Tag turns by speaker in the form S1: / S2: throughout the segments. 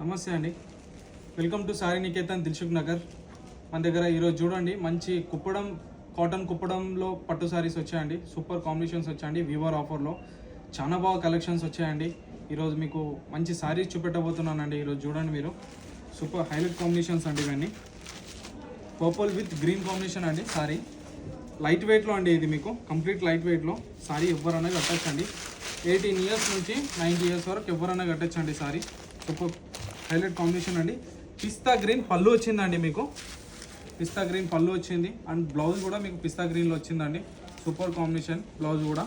S1: నమస్తే అండి. Welcome to sorry Niketan Dilsukh Nagar. మన దగ్గర ఈరోజు చూడండి మంచి కుప్పడం కాటన్ కుప్పడంలో పట్టు సారీస్ వచ్చాయండి. సూపర్ కాంబినేషన్స్ వచ్చాయండి. వీవర్ ఆఫర్లో చాలా బాగా కలెక్షన్స్ వచ్చాయండి. ఈరోజు మీకు మంచి సారీస్ చూపెట్టబోతున్నానండి. ఈరోజు చూడండి మీరు సూపర్ హైలైట్ కాంబినేషన్స్ అండి. ఇవన్నీ పర్పుల్ విత్ గ్రీన్ కాంబినేషన్ అండి. సారీ లైట్ వెయిట్లో అండి. ఇది మీకు కంప్లీట్ లైట్ వెయిట్లో సారీ ఎవరైనా కట్టచ్చండి. 18 ఇయర్స్ నుంచి 90 ఇయర్స్ వరకు ఎవరైనా కట్టచ్చండి. సారీ సూపర్ హైలైట్ కాంబినేషన్ అండి. పిస్తా గ్రీన్ పళ్ళు వచ్చిందండి. మీకు పిస్తా గ్రీన్ పళ్ళు వచ్చింది అండ్ బ్లౌజ్ కూడా మీకు పిస్తా గ్రీన్లో వచ్చిందండి. సూపర్ కాంబినేషన్ బ్లౌజ్ కూడా.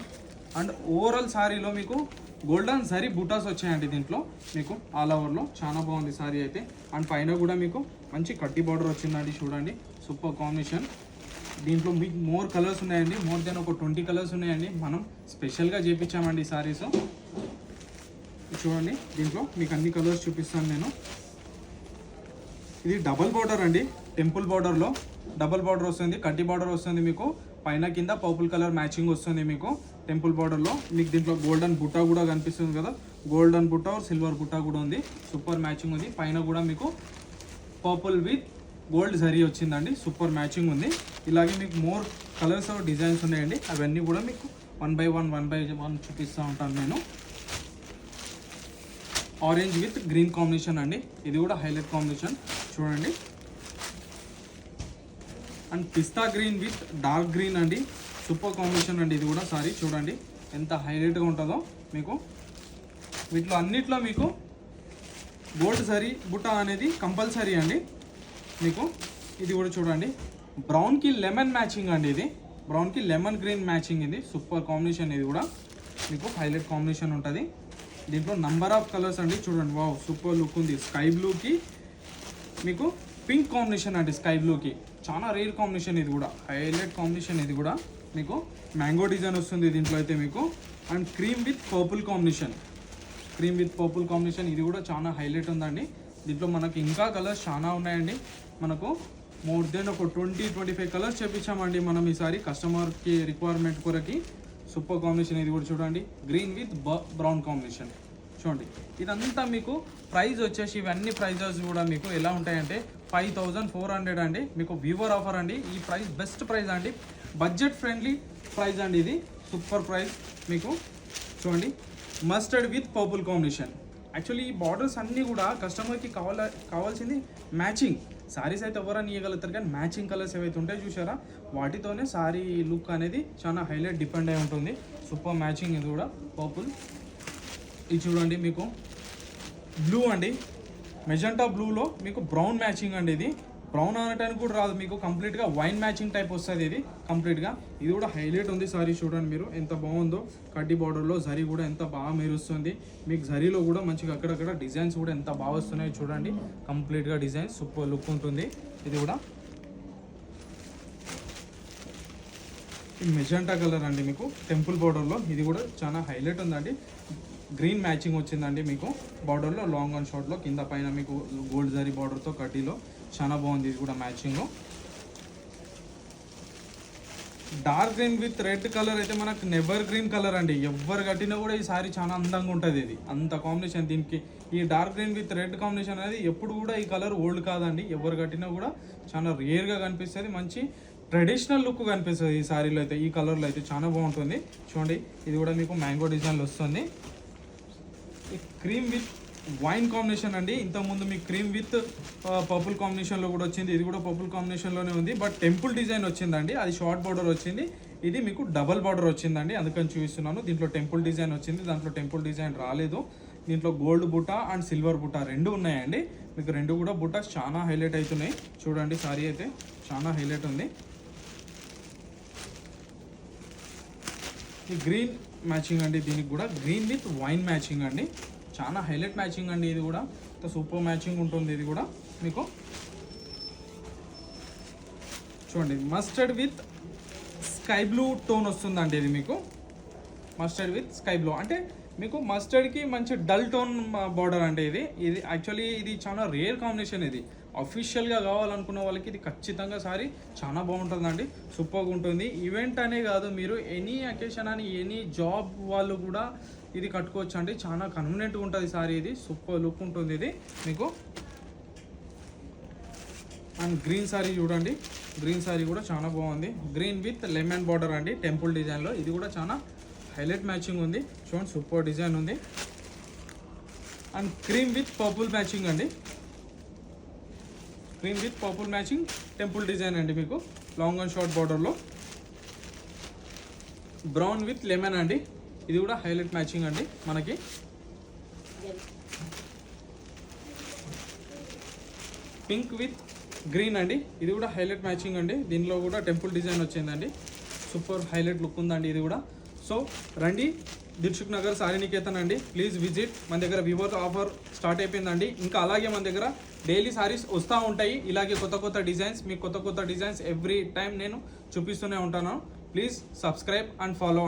S1: అండ్ ఓవరాల్ సారీలో మీకు గోల్డెన్ జరీ బూటాస్ వచ్చాయండి. దీంట్లో మీకు ఆల్ ఓవర్లో చాలా బాగుంది సారీ అయితే. అండ్ పైన కూడా మీకు మంచి కట్టి బార్డర్ వచ్చిందండి. చూడండి సూపర్ కాంబినేషన్. దీంట్లో మీకు మోర్ కలర్స్ ఉన్నాయండి. మోర్ దెన్ ఒక 20 కలర్స్ ఉన్నాయండి. మనం స్పెషల్గా చేయించామండి ఈ సారీస్. చూడండి దీంట్లో మీకు అన్ని కలర్స్ చూపిస్తాను నేను. ఇది డబల్ బార్డర్ అండి. టెంపుల్ బార్డర్లో డబల్ బార్డర్ వస్తుంది. కట్టి బార్డర్ వస్తుంది. మీకు పైన కింద పర్పుల్ కలర్ మ్యాచింగ్ వస్తుంది. మీకు టెంపుల్ బార్డర్లో మీకు దీంట్లో గోల్డెన్ బుట్ట కూడా కనిపిస్తుంది కదా. గోల్డెన్ బుట్ట సిల్వర్ బుట్ట కూడా ఉంది. సూపర్ మ్యాచింగ్ ఉంది. పైన కూడా మీకు పర్పుల్ విత్ గోల్డ్ జరీ వచ్చిందండి. సూపర్ మ్యాచింగ్ ఉంది. ఇలాగే మీకు మోర్ కలర్స్ డిజైన్స్ ఉన్నాయండి. అవన్నీ కూడా మీకు వన్ బై వన్ చూపిస్తూ ఉంటాను నేను. ఆరెంజ్ విత్ గ్రీన్ కాంబినేషన్ అండి. ఇది కూడా హైలైట్ కాంబినేషన్ చూడండి. And pista green with dark green అండి. సూపర్ కాంబినేషన్ అండి. ఇది కూడా సారీ చూడండి ఎంత హైలైట్గా ఉంటుందో. మీకు వీటిలో అన్నిట్లో మీకు గోల్డ్ జరీ బుట్ట అనేది కంపల్సరీ అండి. మీకు ఇది కూడా చూడండి బ్రౌన్కి లెమన్ మ్యాచింగ్ అండి. ఇది బ్రౌన్కి లెమన్ గ్రీన్ మ్యాచింగ్. ఇది సూపర్ కాంబినేషన్. ఇది కూడా మీకు హైలైట్ కాంబినేషన్ ఉంటుంది. దీంట్లో నంబర్ ఆఫ్ కలర్స్ అండి. చూడండి వావ్ సూపర్ లుక్ ఉంది. స్కై బ్లూకి మీకు పింక్ కాంబినేషన్ అండి. స్కై బ్లూకి చాలా రేర్ కాంబినేషన్. ఇది కూడా హైలైట్ కాంబినేషన్. ఇది కూడా మీకు మ్యాంగో డిజైన్ వస్తుంది దీంట్లో అయితే మీకు. And cream with purple combination. Cream with purple combination ఇది కూడా చాలా హైలైట్ ఉందండి. దీంట్లో మనకి ఇంకా కలర్స్ చాలా ఉన్నాయండి. మనకు మోర్ దెన్ ఒక 20-25 కలర్స్ చేపించామండి మనం ఈసారి కస్టమర్కి రిక్వైర్మెంట్ కొరకి. Super combination. ఇది కూడా చూడండి గ్రీన్ విత్ బ్రౌన్ కాంబినేషన్ చూడండి. ఇదంతా మీకు ప్రైస్ వచ్చేసి ఇవన్నీ ప్రైజెస్ కూడా మీకు ఎలా ఉంటాయంటే 5400 అండి. మీకు వీవర్ ఆఫర్ అండి. ఈ ప్రైస్ బెస్ట్ ప్రైస్ అండి. బడ్జెట్ ఫ్రెండ్లీ ప్రైస్ అండి. ఇది సూపర్ ప్రైస్ మీకు చూడండి. Mustard with purple combination. Actually ఈ బార్డర్స్ అన్నీ కూడా కస్టమర్కి కావాల్సింది మ్యాచింగ్. సారీస్ అయితే ఎవరైనా ఇవ్వగలుగుతారు కానీ మ్యాచింగ్ కలర్స్ ఏవైతే ఉంటాయో చూసారా వాటితోనే సారీ లుక్ అనేది చాలా హైలైట్ డిపెండ్ అయి ఉంటుంది. Super matching. ఇది కూడా పర్పుల్. ఇది చూడండి మీకు బ్లూ అండి. మెజెంటా బ్లూలో మీకు బ్రౌన్ మ్యాచింగ్ అండి. ఇది బ్రౌన్ అనటానికి కూడా రాదు మీకు. కంప్లీట్గా వైన్ మ్యాచింగ్ టైప్ వస్తుంది ఇది కంప్లీట్గా. ఇది కూడా హైలైట్ ఉంది సారీ. చూడండి మీరు ఎంత బాగుందో. కడ్డీ బార్డర్లో జరీ కూడా ఎంత బాగా మెరుస్తుంది. మీకు జరీలో కూడా మంచిగా అక్కడక్కడ డిజైన్స్ కూడా ఎంత బాగా వస్తున్నాయి చూడండి. కంప్లీట్గా డిజైన్ సూపర్ లుక్ ఉంటుంది. ఇది కూడా మెజెంటా కలర్ అండి. మీకు టెంపుల్ బార్డర్లో ఇది కూడా చాలా హైలైట్ ఉందండి. గ్రీన్ మ్యాచింగ్ వచ్చిందండి మీకు బార్డర్లో. లాంగ్ అండ్ షార్ట్లో కింద పైన మీకు గోల్డ్ జరీ బార్డర్తో కడ్డీలో చాలా బాగుంది. ఇది కూడా matching. Dark green with red colour అయితే మనకు నెవర్ గ్రీన్ కలర్ అండి. ఎవరు కట్టినా కూడా ఈ సారీ చాలా అందంగా ఉంటుంది. ఇది అంత కాంబినేషన్. దీనికి ఈ dark green with red combination అనేది ఎప్పుడు కూడా ఈ కలర్ ఓల్డ్ కాదండి. ఎవరు కట్టినా కూడా చాలా రేర్గా కనిపిస్తుంది. మంచి ట్రెడిషనల్ లుక్ కనిపిస్తుంది ఈ సారీలో అయితే. ఈ కలర్లో అయితే చాలా బాగుంటుంది చూడండి. ఇది కూడా మీకు మ్యాంగో డిజైన్లో వస్తుంది. క్రీమ్ విత్ వైన్ కాంబినేషన్ అండి. ఇంతకుముందు మీకు క్రీమ్ విత్ పర్పుల్ కాంబినేషన్లో కూడా వచ్చింది. ఇది కూడా పర్పుల్ కాంబినేషన్లోనే ఉంది. బట్ టెంపుల్ డిజైన్ వచ్చిందండి. అది షార్ట్ బార్డర్ వచ్చింది. ఇది మీకు డబల్ బార్డర్ వచ్చిందండి. అందుకని చూపిస్తున్నాను. దీంట్లో టెంపుల్ డిజైన్ వచ్చింది. దాంట్లో టెంపుల్ డిజైన్ రాలేదు. దీంట్లో గోల్డ్ బుట్ట అండ్ సిల్వర్ బుట్ట రెండు ఉన్నాయండి. మీకు రెండు కూడా బుట్టాస్ చాలా హైలైట్ అవుతున్నాయి చూడండి. సారీ అయితే చాలా హైలైట్ ఉంది. ఈ గ్రీన్ మ్యాచింగ్ అండి. దీనికి కూడా గ్రీన్ విత్ వైన్ మ్యాచింగ్ అండి. చాలా హైలైట్ మ్యాచింగ్ అండి. ఇది కూడా సూపర్ మ్యాచింగ్ ఉంటుంది. ఇది కూడా మీకు చూడండి mustard with sky blue tone వస్తుందండి. ఇది మీకు మస్టర్డ్ విత్ స్కై బ్లూ అంటే మీకు మస్టర్డ్కి మంచి డల్ టోన్ బార్డర్ అంటే ఇది యాక్చువల్లీ ఇది చాలా రేర్ కాంబినేషన్. ఇది అఫీషియల్గా కావాలనుకున్న వాళ్ళకి ఇది ఖచ్చితంగా సారీ చాలా బాగుంటుందండి. సూపర్గా ఉంటుంది. ఈవెంట్ అనే కాదు, మీరు ఎనీ అకేషన్ అని ఎనీ జాబ్ వాళ్ళు కూడా ఇది కట్టుకోవచ్చు అండి. చాలా కన్వీనియంట్గా ఉంటుంది సారీ. ఇది సూపర్ లుక్ ఉంటుంది ఇది మీకు. అండ్ గ్రీన్ సారీ చూడండి, గ్రీన్ సారీ కూడా చాలా బాగుంది. గ్రీన్ విత్ లెమన్ బార్డర్ అండి, టెంపుల్ డిజైన్లో. ఇది కూడా చాలా హైలైట్ మ్యాచింగ్ ఉంది చూడండి, సూపర్ డిజైన్ ఉంది. And cream with purple matching అండి, cream with purple matching temple design అండి మీకు, లాంగ్ అండ్ షార్ట్ బార్డర్లో. బ్రౌన్ విత్ లెమన్ అండి, ఇది కూడా హైలైట్ మ్యాచింగ్ అండి మనకి. పింక్ విత్ గ్రీన్ అండి, ఇది కూడా హైలైట్ మ్యాచింగ్ అండి. దీనిలో కూడా టెంపుల్ డిజైన్ వచ్చిందండి, సూపర్ హైలైట్ లుక్ ఉందండి ఇది కూడా. సో రండి దిల్సుఖ్ నగర్ సారీ నికేతన్ అండి, ప్లీజ్ విజిట్. మన దగ్గర వివోస్ ఆఫర్ స్టార్ట్ అయిపోయిందండి. ఇంకా అలాగే మన దగ్గర డైలీ సారీస్ వస్తూ ఉంటాయి, ఇలాగే కొత్త కొత్త డిజైన్స్. మీకు కొత్త కొత్త డిజైన్స్ ఎవ్రీ టైం నేను చూపిస్తూనే ఉంటాను. Please subscribe and follow.